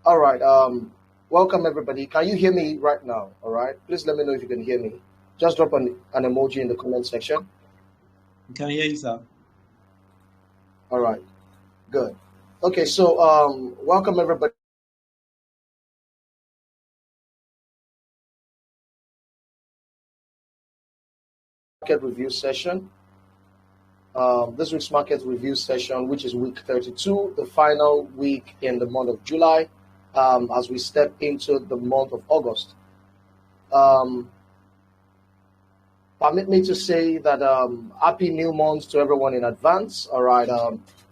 All right. Welcome everybody. Can you hear me right now? All right. Please let me know if you can hear me. Just drop an emoji in the comment section. We can hear you, sir. All right. Good. Okay. So welcome everybody. Market review session. This week's market review session, which is week 32, the final week in the month of July, as we step into the month of August. Permit me to say that happy new month to everyone in advance. All right,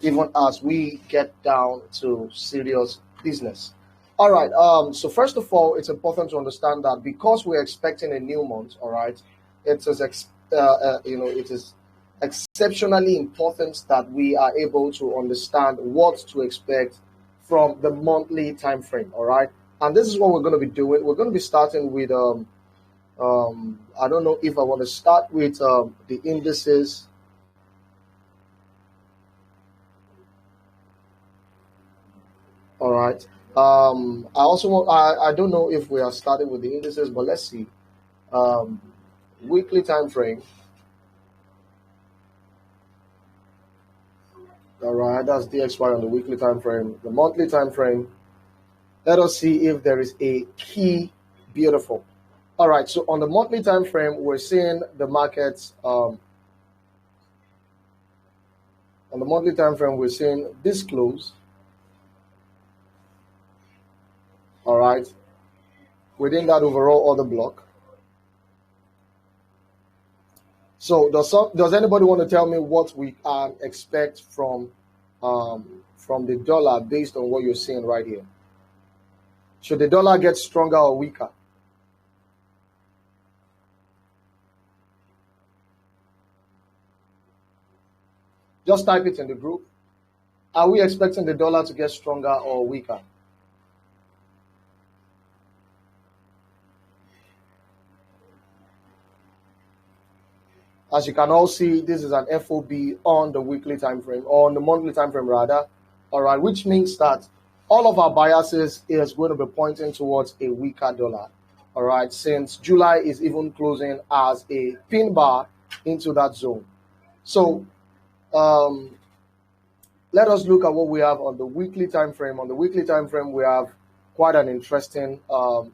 even as we get down to serious business. All right. So first of all, it's important to understand that because we're expecting a new month, all right, it is it is exceptionally important that we are able to understand what to expect from the monthly time frame. All right, and this is what we're going to be doing. We're going to be starting with I don't know if I want to start with the indices. All right. I also want, I don't know if we are starting with the indices, but let's see. Weekly time frame. All right, that's DXY on the weekly time frame. The monthly time frame. Let us see if there is a key. Beautiful. All right, so on the monthly time frame, we're seeing the markets. On the monthly time frame, we're seeing this close. All right, within that overall order block. So does anybody want to tell me what we expect from the dollar based on what you're seeing right here? Should the dollar get stronger or weaker? Just type it in the group. Are we expecting the dollar to get stronger or weaker? As you can all see, this is an FOB on the weekly time frame, or on the monthly time frame rather. All right, which means that all of our biases is going to be pointing towards a weaker dollar. All right, since July is even closing as a pin bar into that zone. So let us look at what we have on the weekly time frame. On the weekly time frame, we have quite an interesting, quite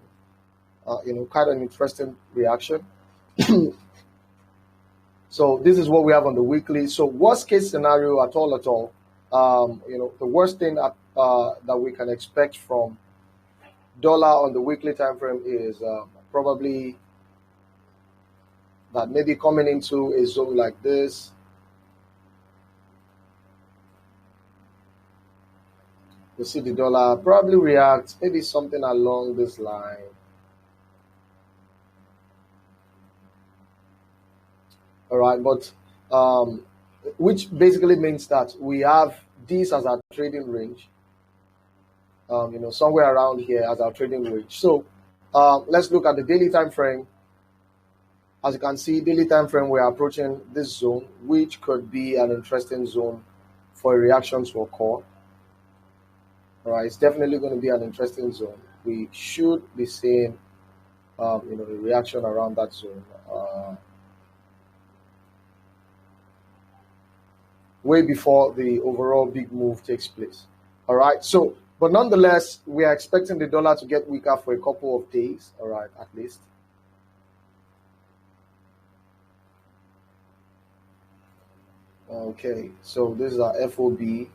an interesting reaction. So this is what we have on the weekly. So worst case scenario at all, the worst thing that we can expect from dollar on the weekly time frame is probably that maybe coming into a zone like this. You see the dollar probably react maybe something along this line. All right, but which basically means that we have this as our trading range, somewhere around here as our trading range. So let's look at the daily time frame. As you can see, daily time frame, we are approaching this zone, which could be an interesting zone for a reaction to occur. All right, it's definitely going to be an interesting zone. We should be seeing, a reaction around that zone. Way before the overall big move takes place. All right. So, but nonetheless, we are expecting the dollar to get weaker for a couple of days. All right, at least. Okay. So this is our FOB,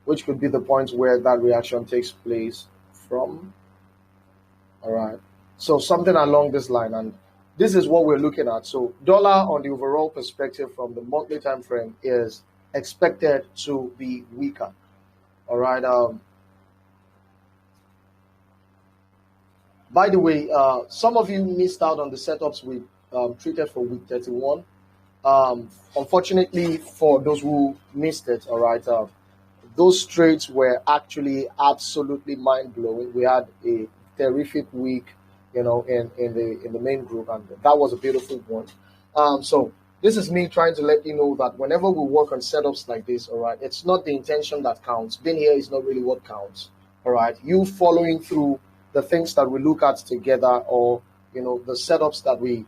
which could be the point where that reaction takes place from. All right. So something along this line, and this is what we're looking at. So dollar on the overall perspective from the monthly time frame is expected to be weaker. All right. By the way, some of you missed out on the setups we treated for week 31. Unfortunately, for those who missed it, all right, those trades were actually absolutely mind-blowing. We had a terrific week, in the main group, and that was a beautiful one. So this is me trying to let you know that whenever we work on setups like this, all right, it's not the intention that counts. Being here is not really what counts. All right, you following through the things that we look at together, or the setups that we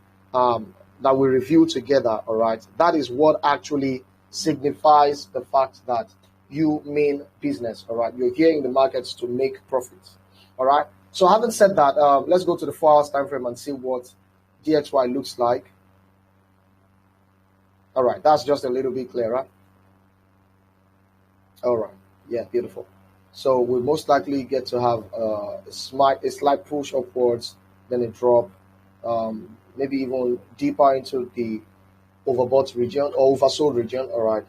review together. All right, that is what actually signifies the fact that you mean business. All right, you're here in the markets to make profits. All right. So having said that, let's go to the 4 hours time frame and see what DXY looks like. All right, that's just a little bit clearer. All right, yeah, beautiful. So we most likely get to have a slight push upwards, then a drop, maybe even deeper into the overbought region or oversold region. All right,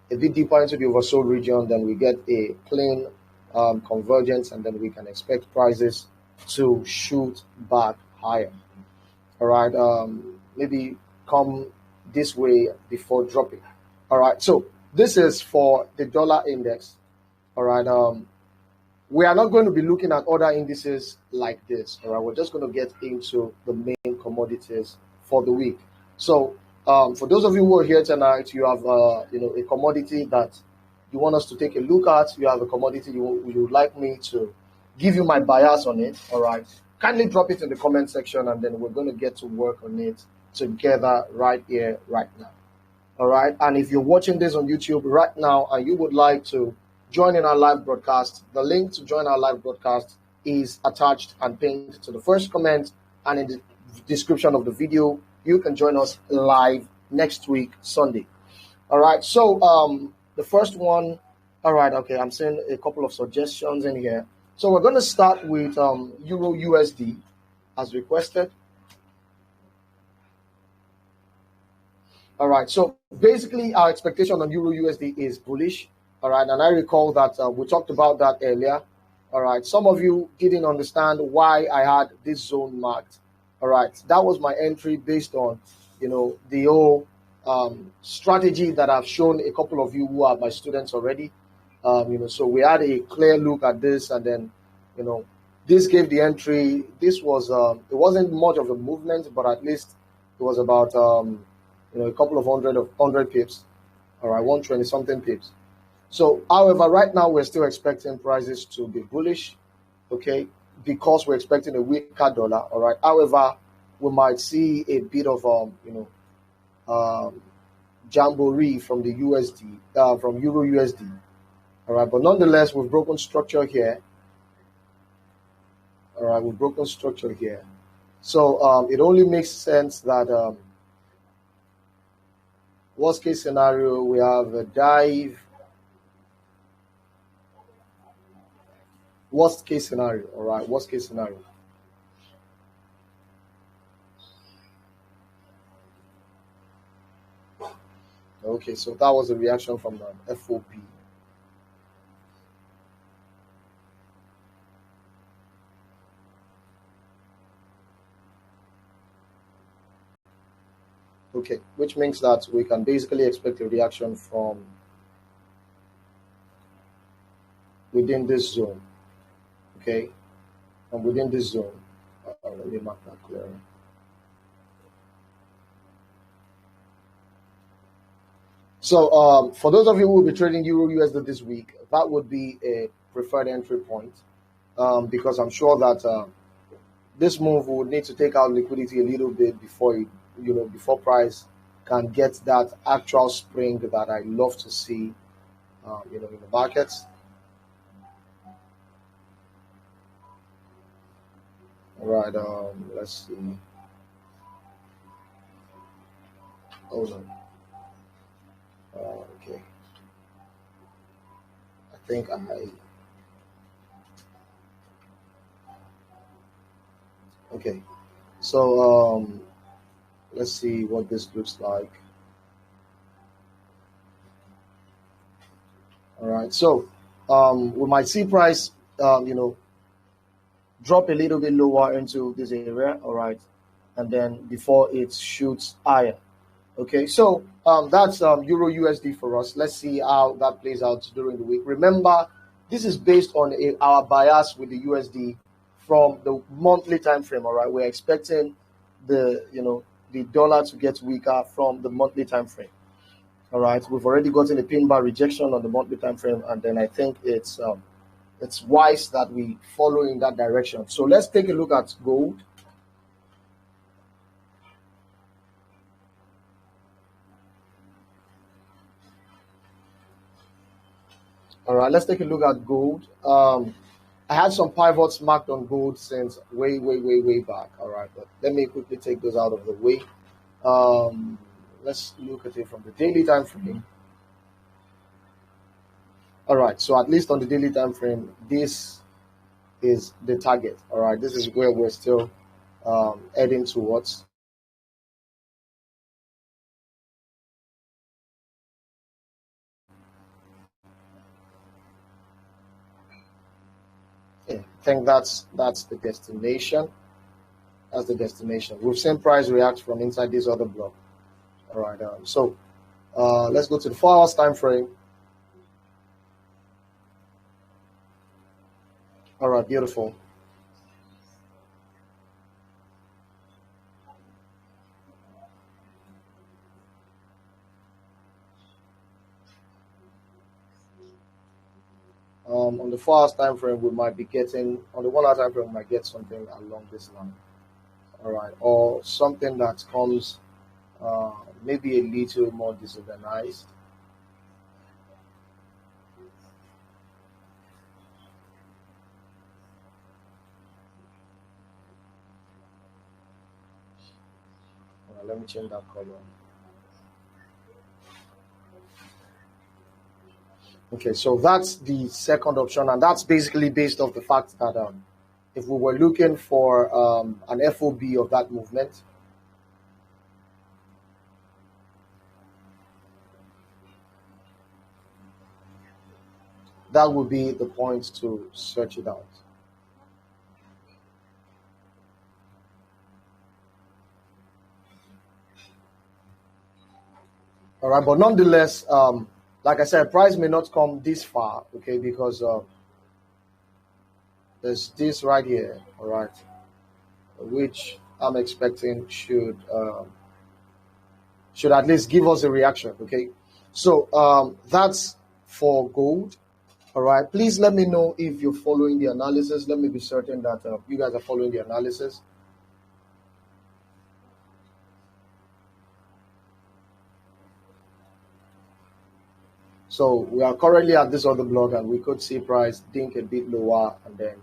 a bit deeper into the oversold region, then we get a plain convergence, and then we can expect prices to shoot back higher. All right, maybe come this way before dropping. All right, so this is for the dollar index. All right, we are not going to be looking at other indices like this. All right, we're just going to get into the main commodities for the week. So for those of you who are here tonight, you have a commodity that you want us to take a look at. You have a commodity you would like me to give you my bias on it. All right, kindly drop it in the comment section, and then we're going to get to work on it together right here, right now. All right, and if you're watching this on YouTube right now and you would like to join in our live broadcast, the link to join our live broadcast is attached and pinned to the first comment and in the description of the video. You can join us live next week, Sunday. All right, so the first one, all right, okay, I'm seeing a couple of suggestions in here. So we're going to start with Euro USD as requested. All right, so basically our expectation on Euro USD is bullish. All right, and I recall that we talked about that earlier. All right, some of you didn't understand why I had this zone marked. All right, that was my entry based on, the whole strategy that I've shown a couple of you who are my students already. So we had a clear look at this, and then, this gave the entry. This was, it wasn't much of a movement, but at least it was about, a couple of hundred pips. All right, 120 something pips. So, however, right now we're still expecting prices to be bullish, okay, because we're expecting a weaker dollar. All right. However, we might see a bit of jamboree from the USD, from Euro USD. All right, but nonetheless, we've broken structure here. All right, we've broken structure here. So it only makes sense that worst case scenario, we have a dive. Worst case scenario, all right, worst case scenario. Okay, so that was a reaction from the FOB. Okay, which means that we can basically expect a reaction from within this zone. Okay, and within this zone, let me mark that clear. So for those of you who will be trading Euro USD this week, that would be a preferred entry point, because I'm sure that this move would need to take out liquidity a little bit before it, before price can get that actual spring that I love to see, in the markets. All right, let's see. Hold on. Okay. I think okay. So let's see what this looks like. All right. So we might see price, drop a little bit lower into this area. All right, and then before it shoots higher. Okay, so that's Euro USD for us. Let's see how that plays out during the week. Remember, this is based on our bias with the USD from the monthly time frame. All right, we're expecting the the dollar to get weaker from the monthly time frame. All right, we've already gotten a pin bar rejection on the monthly time frame, and then I think it's wise that we follow in that direction. So let's take a look at gold. All right, let's take a look at gold. I had some pivots marked on gold since way back. All right, but let me quickly take those out of the way. Let's look at it from the daily time frame. All right, so at least on the daily time frame, this is the target. All right, this is where we're still heading towards. Yeah, I think that's the destination. That's the destination. We've seen price react from inside this other block. All right, so let's go to the 4 hours time frame. All right, beautiful. On the 4 hours time frame, we might be getting, on the 1 hour time frame, we might get something along this line. All right, or something that comes maybe a little more disorganized. All right, let me change that color. Okay, so that's the second option, and that's basically based off the fact that if we were looking for an FOB of that movement, that would be the point to search it out. All right, but nonetheless, like I said, price may not come this far, okay, because there's this right here, all right, which I'm expecting should at least give us a reaction, okay. So that's for gold. All right, please let me know if you're following the analysis. Let me be certain that you guys are following the analysis. So we are currently at this other block, and we could see price dink a bit lower, and then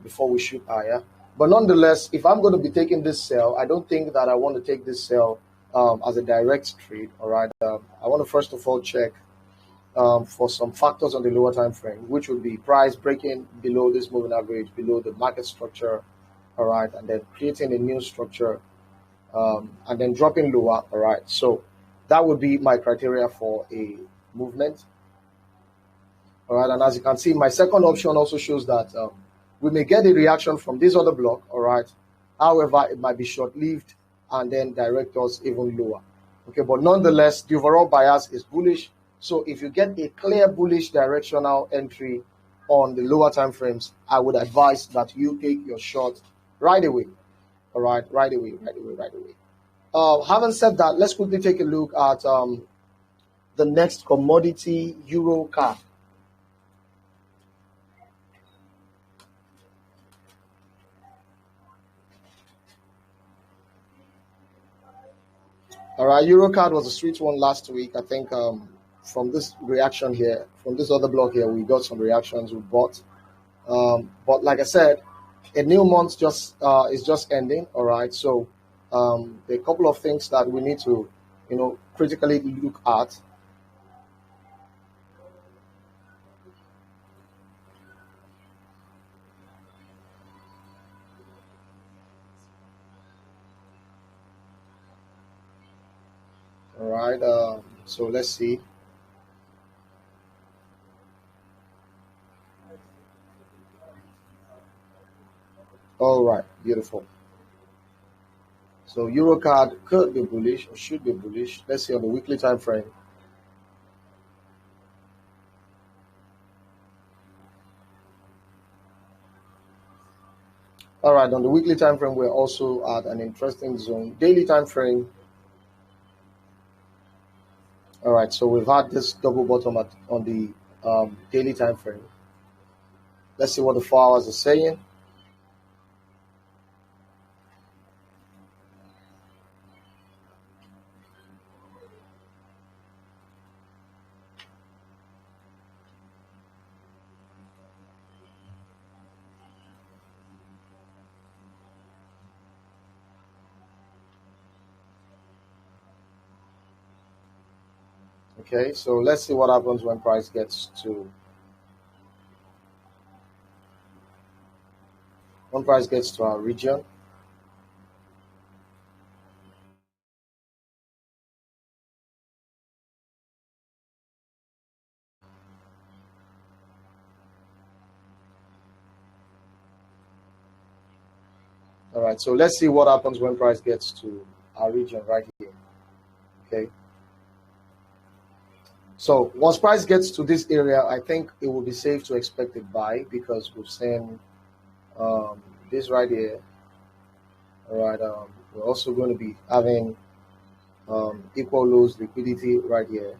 before we shoot higher. But nonetheless, if I'm going to be taking this sell, I don't think that I want to take this sell as a direct trade. All right, I want to first of all check for some factors on the lower time frame, which would be price breaking below this moving average, below the market structure, all right, and then creating a new structure, and then dropping lower, all right. So that would be my criteria for a movement, all right. And as you can see, my second option also shows that we may get a reaction from this other block, all right. However, it might be short-lived and then direct us even lower, okay. But nonetheless, the overall bias is bullish. So if you get a clear bullish directional entry on the lower time frames, I would advise that you take your shot right away. All right, right away. Having said that, let's quickly take a look at the next commodity, EURCAD. All right, EURCAD was a sweet one last week. I think from this reaction here, from this other block here, we got some reactions we bought. But like I said, a new month is just ending. All right, so there are a couple of things that we need to, critically look at. All right, so let's see. All right, beautiful. So EURCAD could be bullish or should be bullish. Let's see on the weekly time frame. All right, on the weekly time frame, we're also at an interesting zone. Daily time frame. All right, so we've had this double bottom on the daily time frame. Let's see what the 4 hours is saying. Okay, so let's see what happens when price gets to our region. All right, so let's see what happens when price gets to our region right here. Okay. So once price gets to this area, I think it will be safe to expect a buy because we've seen this right here. All right, we're also going to be having equal lows liquidity right here.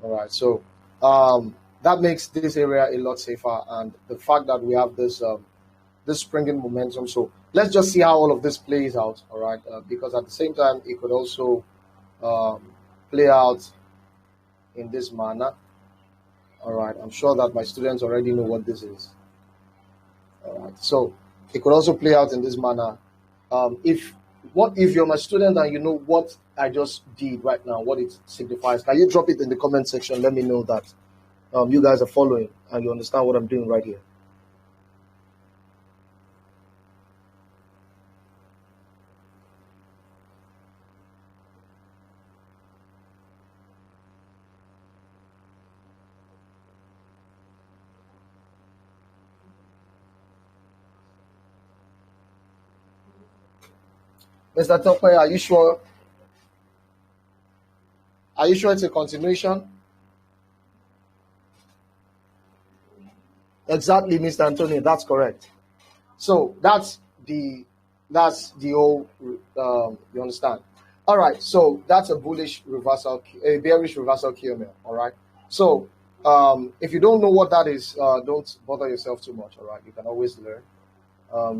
All right, so that makes this area a lot safer, and the fact that we have this this springing momentum. So let's just see how all of this plays out. All right, because at the same time it could also play out in this manner. All right, I'm sure that my students already know what this is. All right, so it could also play out in this manner. If you're my student and you know what I just did right now, what it signifies, can you drop it in the comment section? Let me know that you guys are following and you understand what I'm doing right here. Mr. Tokwe, are you sure? Are you sure it's a continuation? Exactly, Mr. Antonio. That's correct. So that's the whole. You understand? All right. So that's a bullish reversal, a bearish reversal QML. All right. So if you don't know what that is, don't bother yourself too much. All right. You can always learn.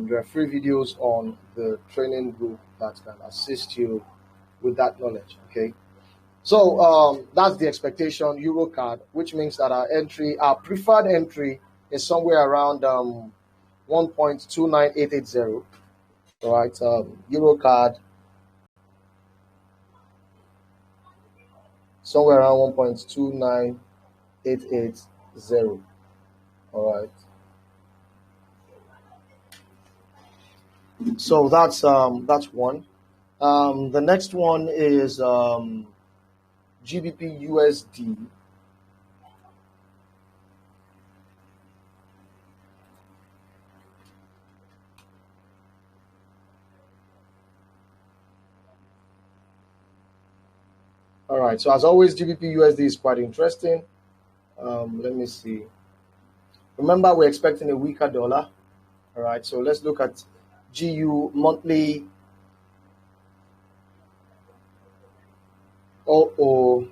There are free videos on the training group that can assist you with that knowledge. Okay. So that's the expectation EURCAD, which means that our preferred entry is somewhere around 1.29880. All right, EURCAD somewhere around 1.29880. All right. So that's one. The next one is GBPUSD. All right. So as always, GBPUSD is quite interesting. Let me see. Remember, we're expecting a weaker dollar. All right. So let's look at GU monthly. Oh,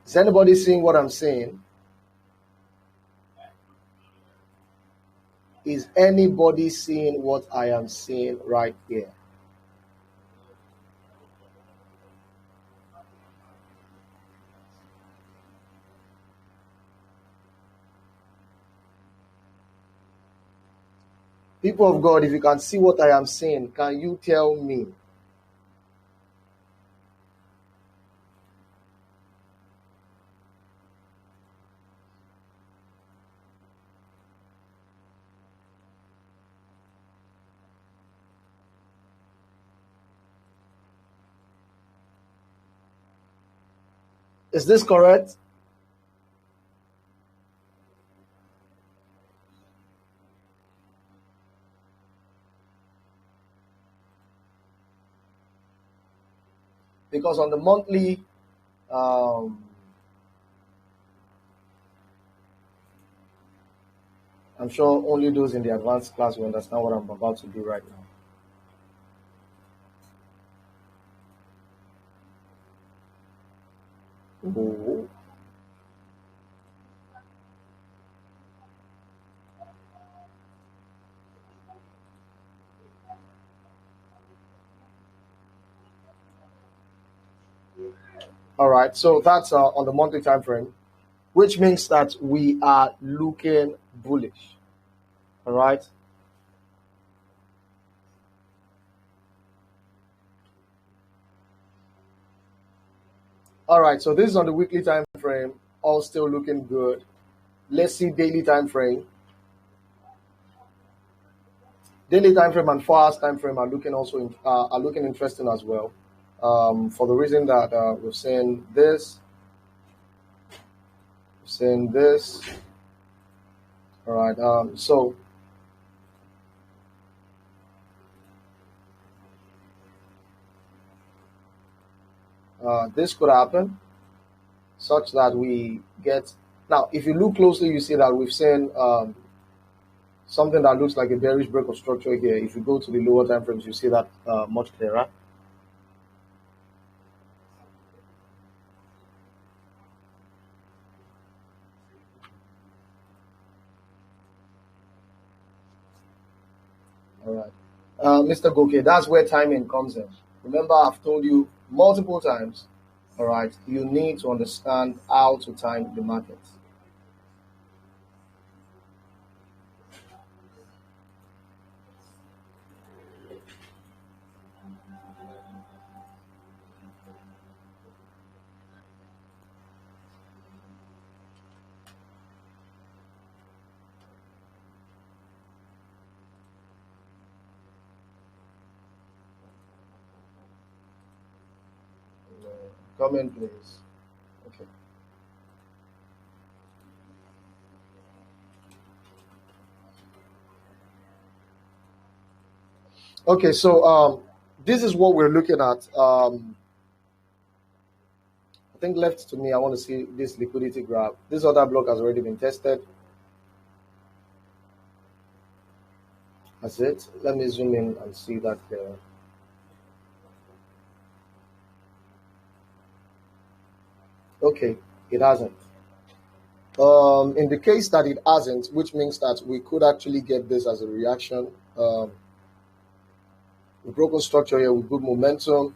is anybody seeing what I'm saying? Is anybody seeing what I am seeing right here? People of God, if you can see what I am saying, can you tell me? Is this correct? because on the monthly, I'm sure only those in the advanced class will understand what I'm about to do right now. Oh. All right, so that's on the monthly time frame, which means that we are looking bullish. All right. All right, so this is on the weekly time frame, all still looking good. Let's see daily time frame. Daily time frame and 4 hours time frame are looking interesting as well. For the reason that we've seen this. All right, so this could happen such that we get, now if you look closely, you see that we've seen something that looks like a bearish break of structure here. If you go to the lower time frames, you see that much clearer. All right, Mr. Goke, that's where timing comes in. Remember, I've told you multiple times, all right, you need to understand how to time the market. Comment, please. Okay. Okay, so this is what we're looking at. I think left to me, I want to see this liquidity graph. This other block has already been tested. That's it. Let me zoom in and see that there. Okay, it hasn't. In the case that it hasn't, which means that we could actually get this as a reaction. We've broken structure here with good momentum.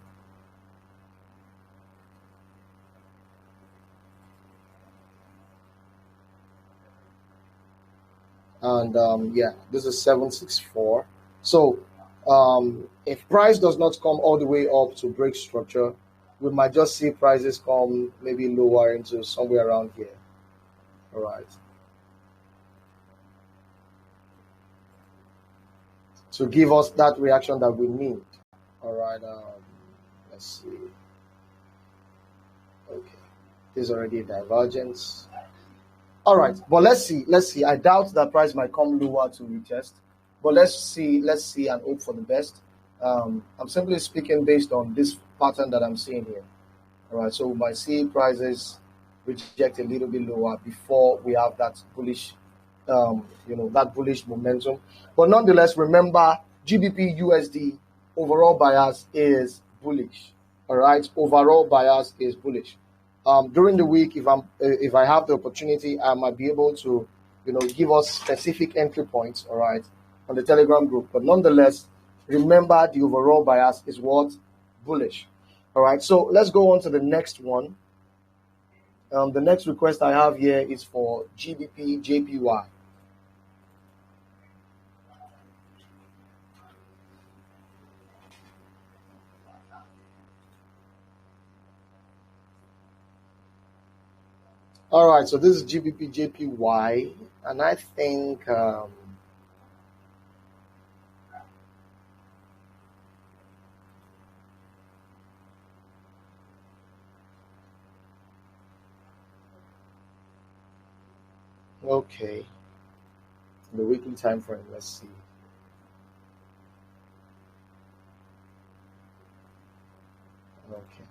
And yeah, this is 764. So if price does not come all the way up to break structure, we might just see prices come maybe lower into somewhere around here. All right. To give us that reaction that we need. All right. Let's see. Okay. This is already a divergence. All right, but let's see. I doubt that price might come lower to retest, but let's see and hope for the best. I'm simply speaking based on this pattern that I'm seeing here. All right, so we might see prices reject a little bit lower before we have that bullish, that bullish momentum. But nonetheless, remember GBPUSD overall bias is bullish. All right, overall bias is bullish. During the week, if I have the opportunity, I might be able to, give us specific entry points, all right, on the Telegram group. But nonetheless, remember the overall bias is what? Bullish. All right, so let's go on to the next one. The next request I have here is for GBPJPY. All right, so this is GBPJPY, and I think okay, the weekly time frame. Let's see. Okay.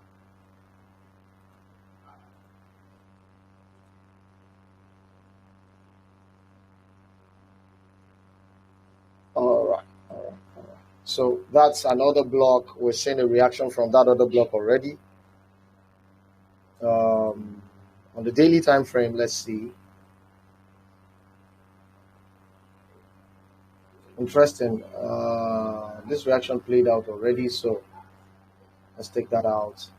so that's another block. We're seeing a reaction from that other block already. On the daily time frame, let's see. Interesting. This reaction played out already, so let's take that out.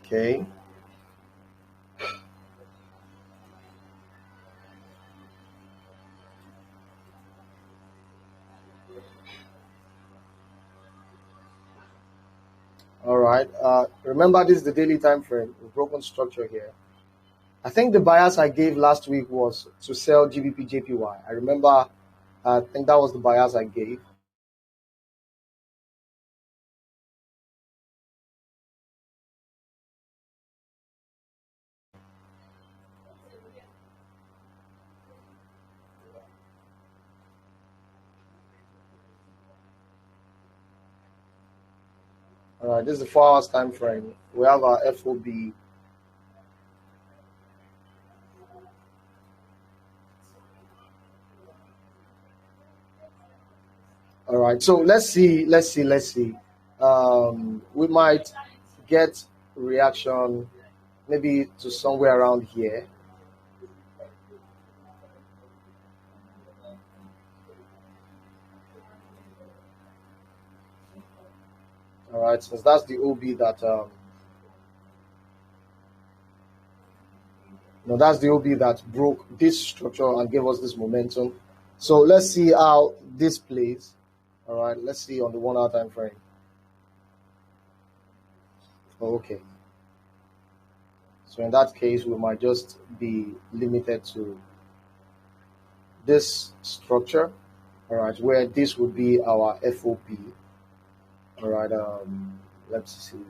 Okay. All right. Remember, this is the daily time frame. We've broken structure here. I think the bias I gave last week was to sell GBPJPY. I remember. I think that was the bias I gave. All right. This is the 4 hours time frame. We have our FOB. All right, so let's see. We might get reaction maybe to somewhere around here. All right, since that's the OB that that's the OB that broke this structure and gave us this momentum. So let's see how this plays. All right, let's see on the 1 hour time frame. Okay. So in that case, we might just be limited to this structure. All right, where this would be our FOP. All right, let's see.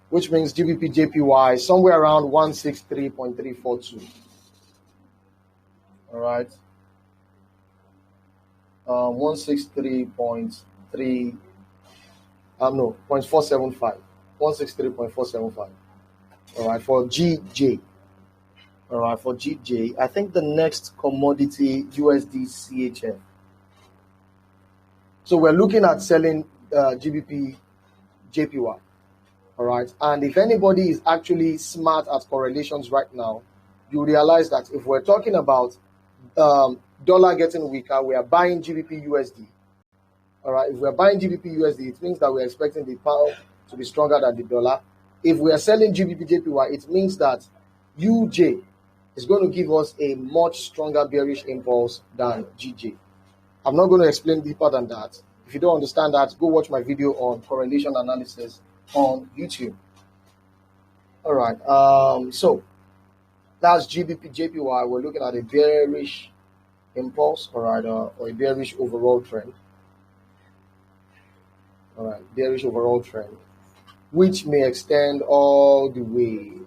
Which means GBPJPY somewhere around 163.342. All right. 163.3 no, 0.475. 163.475. All right, for GJ. All right, for GJ, I think the next commodity USDCHF. So we're looking at selling GBPJPY. All right, and if anybody is actually smart at correlations right now, you realize that if we're talking about dollar getting weaker, we are buying GBPUSD. All right, if we're buying GBPUSD, it means that we're expecting the pound to be stronger than the dollar. If we are selling GBPJPY, it means that UJ is going to give us a much stronger bearish impulse than GJ. I'm not going to explain deeper than that. If you don't understand that, go watch my video on correlation analysis on YouTube. All right, so that's GBPJPY. We're looking at a bearish impulse, all right, or a bearish overall trend. All right, bearish overall trend, which may extend all the way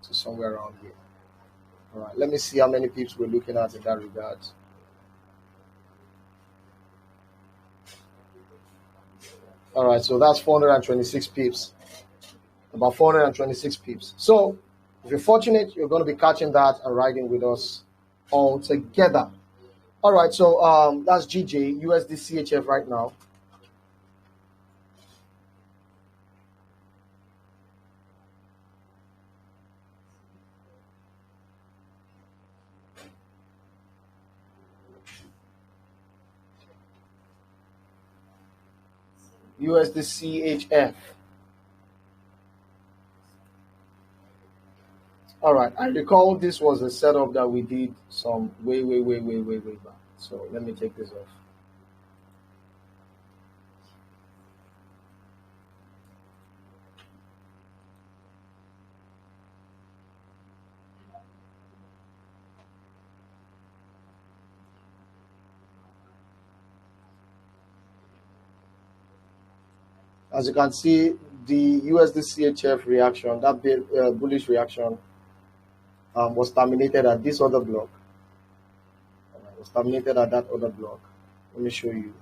to somewhere around here. All right, let me see how many pips we're looking at in that regard. All right, so that's 426 pips, about 426 pips. So if you're fortunate, you're going to be catching that and riding with us all together. All right, so that's GJ, USDCHF right now. USDCHF. All right, I recall this was a setup that we did some way back. So let me take this off. As you can see, the USDCHF reaction, that bullish reaction, was terminated at this other block. It was terminated at that other block. Let me show you.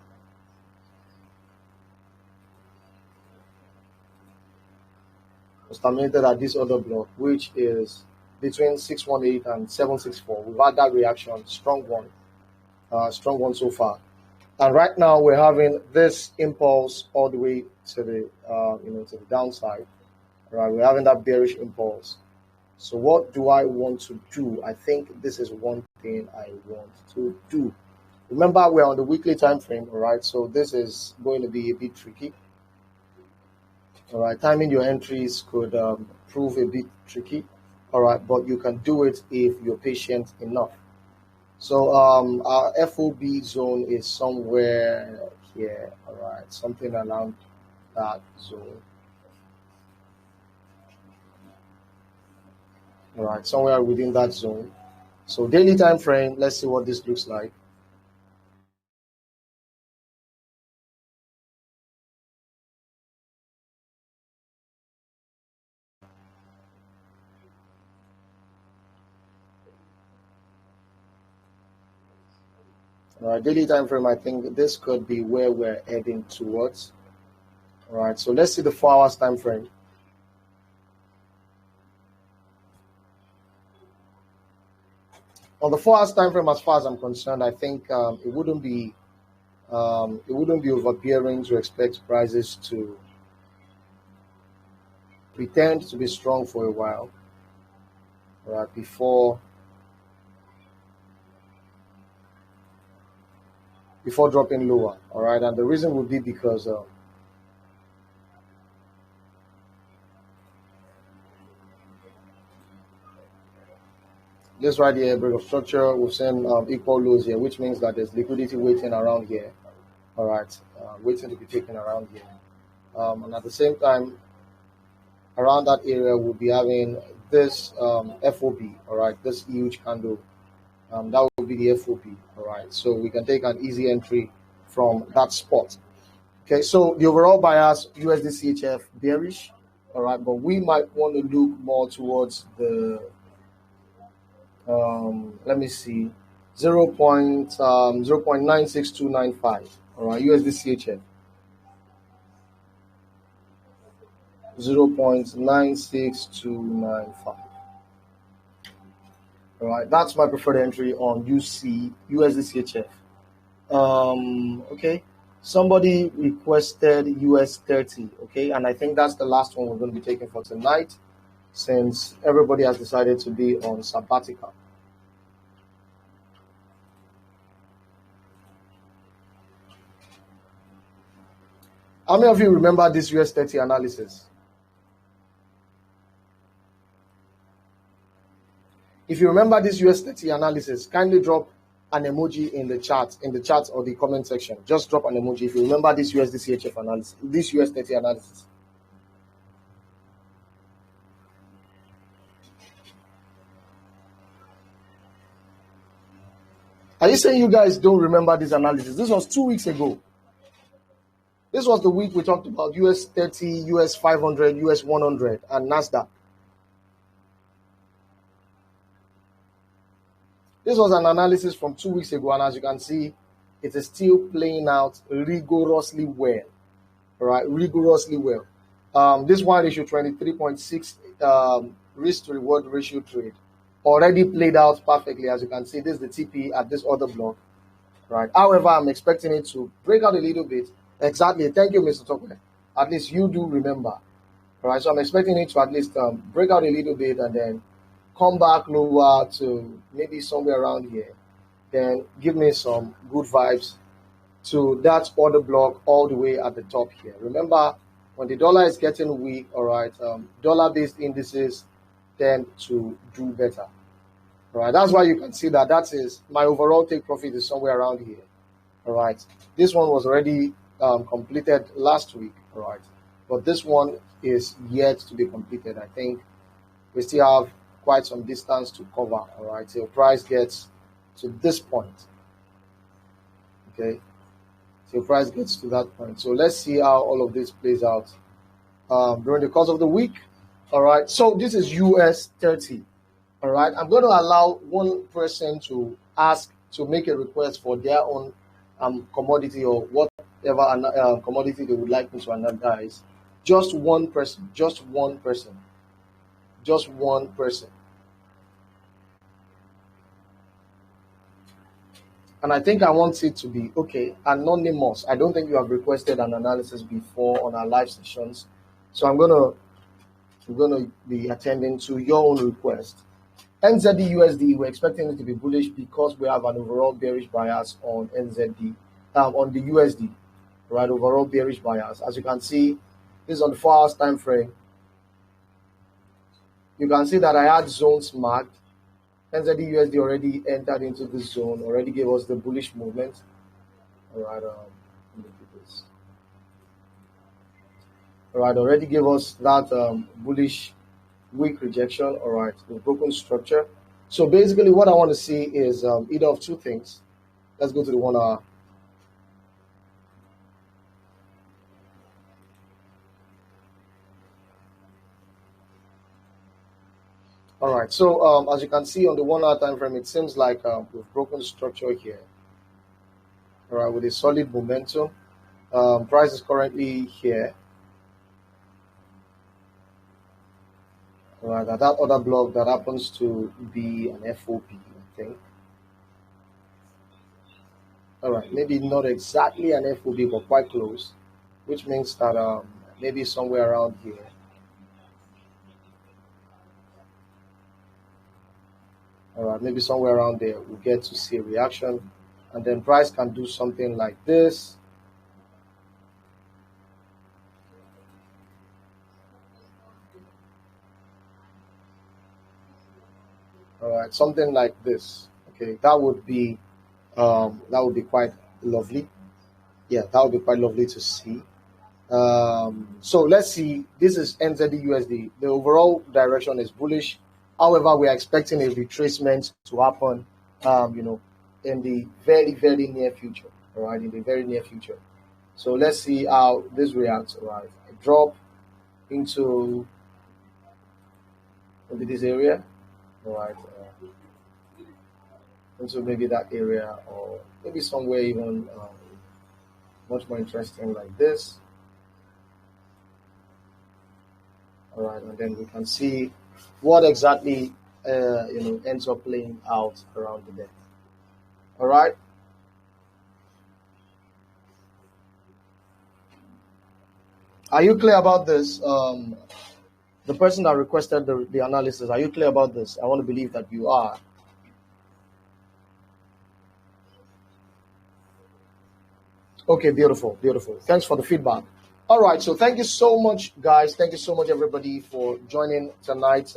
It was terminated at this other block, which is between 618 and 764. We've had that reaction, strong one so far. And right now we're having this impulse all the way to the to the downside. Right, we're having that bearish impulse. So what do I want to do? I think this is one thing I want to do. Remember, we're on the weekly time frame, all right? So this is going to be a bit tricky. All right, timing your entries could prove a bit tricky. All right, but you can do it if you're patient enough. So our FOB zone is somewhere here. All right, something around that zone. All right, somewhere within that zone. So daily time frame, let's see what this looks like. All right, daily time frame, I think this could be where we're heading towards. All right, so let's see the 4 hours time frame. On the 4 hours time frame, as far as I'm concerned, I think it wouldn't be overbearing to expect prices to pretend to be strong for a while, right, before dropping lower. All right, and the reason would be because this right here, break of structure, we've seen equal lows here, which means that there's liquidity waiting around here. All right, waiting to be taken around here. And at the same time, around that area, we'll be having this FOB, all right, this huge candle. That will be the FOB, all right. So we can take an easy entry from that spot. Okay, so the overall bias, USDCHF bearish, all right, but we might want to look more towards the let me see, 0.96295. All right, USDCHF 0.96295. All right, that's my preferred entry on USDCHF. Okay, somebody requested US30. Okay, and I think that's the last one we're going to be taking for tonight, since everybody has decided to be on sabbatical. How many of you remember this US30 analysis? If you remember this US30 analysis, kindly drop an emoji in the chat or the comment section. Just drop an emoji if you remember this USDCHF analysis, this US30 analysis. Are you saying you guys don't remember this analysis? This was 2 weeks ago. This was the week we talked about US30, US500, US100, and NASDAQ. This was an analysis from 2 weeks ago, and as you can see, it is still playing out rigorously well. All right, rigorously well. This one ratio 23.6 risk to reward ratio trade already played out perfectly. As you can see, this is the TP at this other block. Right. However, I'm expecting it to break out a little bit. Exactly. Thank you, Mr. Tokwe. At least you do remember. All right. So I'm expecting it to at least break out a little bit and then come back lower to maybe somewhere around here. Then give me some good vibes to that other block all the way at the top here. Remember, when the dollar is getting weak, all right, dollar-based indices tend to do better. All right, that's why you can see that is my overall take profit is somewhere around here. All right, this one was already completed last week. All right, but this one is yet to be completed. I think we still have quite some distance to cover. All right, till price gets to this point. Okay, till price gets to that point. So let's see how all of this plays out during the course of the week. All right, so this is US30. All right, I'm going to allow one person to make a request for their own commodity or whatever commodity they would like me to analyze. Just one person. just one person. And I think I want it to be, okay, anonymous. I don't think you have requested an analysis before on our live sessions. So I'm gonna be attending to your own request. NZD USD, we're expecting it to be bullish because we have an overall bearish bias on NZD, on the USD, right? Overall bearish bias. As you can see, this is on the 4 hours time frame. You can see that I had zones marked. NZD USD already entered into this zone, already gave us the bullish movement. All right, let me do this. All right, already gave us that bullish weak rejection. All right, the broken structure. So basically what I want to see is either of two things. Let's go to the 1 hour. All right, so as you can see on the 1 hour time frame, it seems like we've broken the structure here. All right, with a solid momentum. Price is currently here. All right, that other block that happens to be an FOB, I think. All right, maybe not exactly an FOB, but quite close, which means that maybe somewhere around here. All right, maybe somewhere around there we'll get to see a reaction, and then price can do something like this. All right, something like this. Okay, that would be quite lovely. Yeah, that would be quite lovely to see. So let's see. This is NZD USD. The overall direction is bullish. However, we are expecting a retracement to happen, in the very, very near future. All right, in the very near future. So let's see how this reacts. All right, a drop into this area. All right, into maybe that area, or maybe somewhere even much more interesting like this. All right, and then we can see what exactly ends up playing out around the day. All right. Are you clear about this? The person that requested the analysis, are you clear about this? I want to believe that you are. Okay, beautiful, beautiful. Thanks for the feedback. All right, so thank you so much, guys. Thank you so much, everybody, for joining tonight's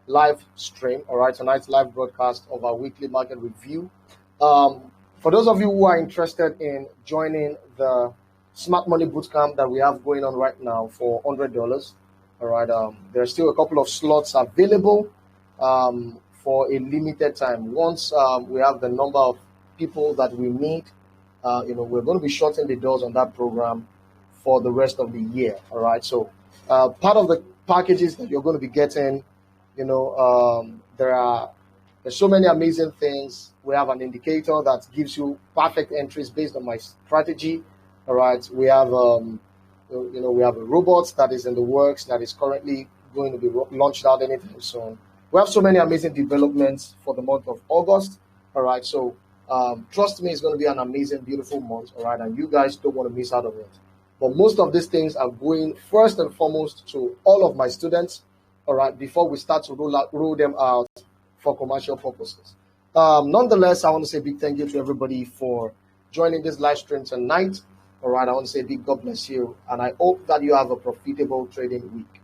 live stream. All right, tonight's live broadcast of our weekly market review. For those of you who are interested in joining the Smart Money Bootcamp that we have going on right now for $100, all right, there are still a couple of slots available for a limited time. Once we have the number of people that we need, we're going to be shutting the doors on that program for the rest of the year. All right. So part of the packages that you're going to be getting, there's so many amazing things. We have an indicator that gives you perfect entries based on my strategy. All right. We have, we have a robot that is in the works that is currently going to be launched out anytime soon. We have so many amazing developments for the month of August. All right. So trust me, it's going to be an amazing, beautiful month. All right. And you guys don't want to miss out on it. But most of these things are going first and foremost to all of my students, all right, before we start to roll them out for commercial purposes. Nonetheless, I want to say a big thank you to everybody for joining this live stream tonight. All right, I want to say a big God bless you, and I hope that you have a profitable trading week.